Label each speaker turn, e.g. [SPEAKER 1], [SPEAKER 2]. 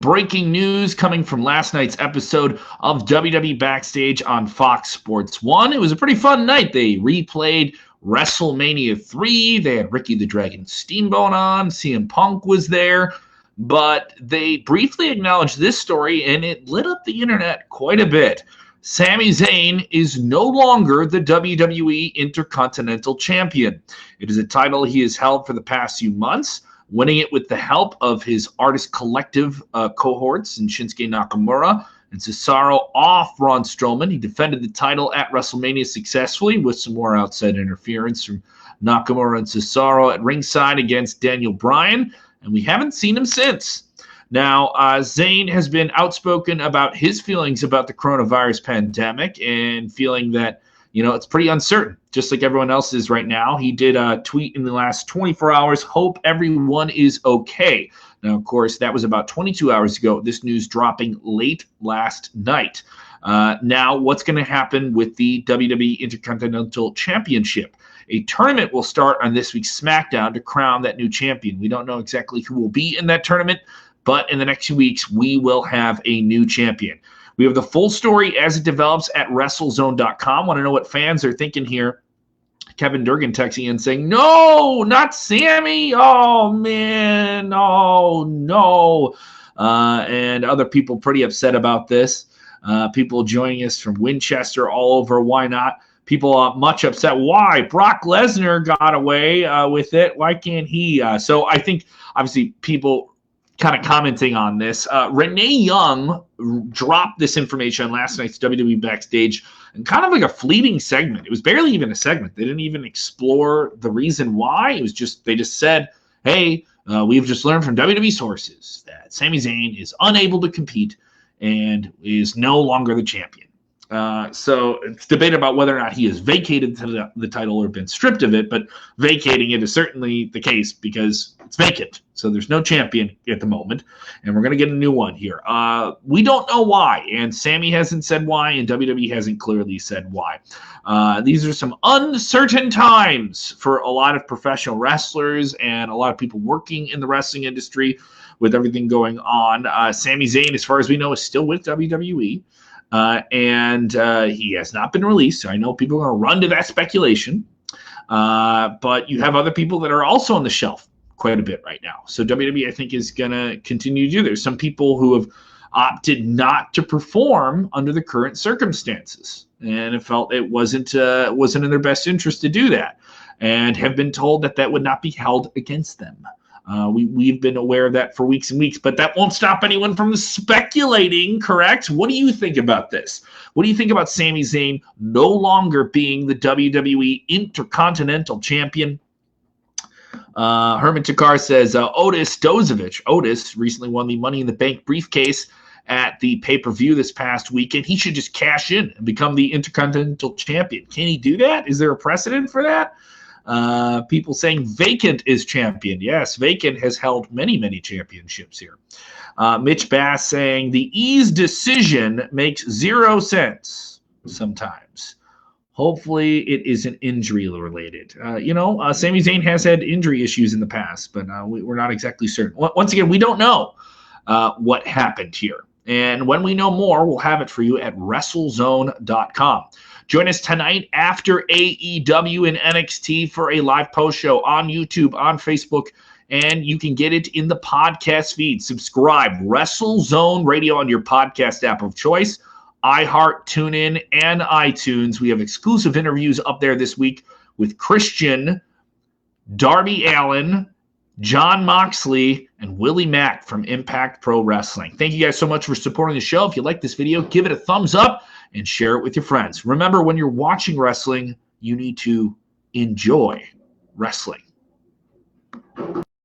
[SPEAKER 1] breaking news coming from last night's episode of WWE Backstage on Fox Sports 1. It was a pretty fun night. They replayed WrestleMania 3. They had Ricky the Dragon Steamboat on. CM Punk was there. But they briefly acknowledged this story, and it lit up the internet quite a bit. Sami Zayn is no longer the WWE Intercontinental Champion. It is a title he has held for the past few months, winning it with the help of his Artist Collective cohorts and Shinsuke Nakamura and Cesaro off Braun Strowman. He defended the title at WrestleMania successfully with some more outside interference from Nakamura and Cesaro at ringside against Daniel Bryan, and we haven't seen him since. Now, Zayn has been outspoken about his feelings about the coronavirus pandemic and feeling that, it's pretty uncertain, just like everyone else is right now. He did a tweet in the last 24 hours, hope everyone is okay. Now, of course, that was about 22 hours ago. This news dropping late last night. Now, what's going to happen with the WWE Intercontinental Championship? A tournament will start on this week's SmackDown to crown that new champion. We don't know exactly who will be in that tournament, but in the next few weeks, we will have a new champion. We have the full story as it develops at WrestleZone.com. Want to know what fans are thinking here? Kevin Durgan texting in saying, no, not Sammy. Oh, man. Oh, no. And other people pretty upset about this. People joining us from Winchester all over. Why not? People much upset. Why? Brock Lesnar got away with it. Why can't he? So I think, obviously, people kind of commenting on this. Renee Young dropped this information on last night's WWE Backstage and kind of like a fleeting segment. It was barely even a segment. They didn't even explore the reason why. It was just, they just said, hey, we've just learned from WWE sources that Sami Zayn is unable to compete and is no longer the champion. So it's debated about whether or not he has vacated the title or been stripped of it, but vacating it is certainly the case because it's vacant. So there's no champion at the moment, and we're going to get a new one here. We don't know why, and Sammy hasn't said why, and WWE hasn't clearly said why. These are some uncertain times for a lot of professional wrestlers and a lot of people working in the wrestling industry with everything going on. Sami Zayn, as far as we know, is still with WWE. And he has not been released. So I know people are going to run to that speculation. But you have other people that are also on the shelf quite a bit right now. So WWE, I think, is going to continue to do. There's some people who have opted not to perform under the current circumstances and have felt it wasn't in their best interest to do that and have been told that would not be held against them. We've been aware of that for weeks and weeks, but that won't stop anyone from speculating, correct? What do you think about this? What do you think about Sami Zayn no longer being the WWE Intercontinental Champion? Herman Takar says, Otis Dozovich. Otis recently won the Money in the Bank briefcase at the pay-per-view this past weekend. He should just cash in and become the Intercontinental Champion. Can he do that? Is there a precedent for that? People saying Vacant is champion. Yes, Vacant has held many, many championships here. Mitch Bass saying the ease decision makes 0 sense sometimes. Hopefully it isn't injury related. Sami Zayn has had injury issues in the past, but we're not exactly certain. Once again, we don't know what happened here. And when we know more, we'll have it for you at WrestleZone.com. Join us tonight after AEW and NXT for a live post show on YouTube, on Facebook, and you can get it in the podcast feed. Subscribe, WrestleZone Radio on your podcast app of choice, iHeart, TuneIn, and iTunes. We have exclusive interviews up there this week with Christian, Darby Allin, John Moxley, and Willie Mack from Impact Pro Wrestling. Thank you guys so much for supporting the show. If you like this video, give it a thumbs up and share it with your friends. Remember, when you're watching wrestling, you need to enjoy wrestling.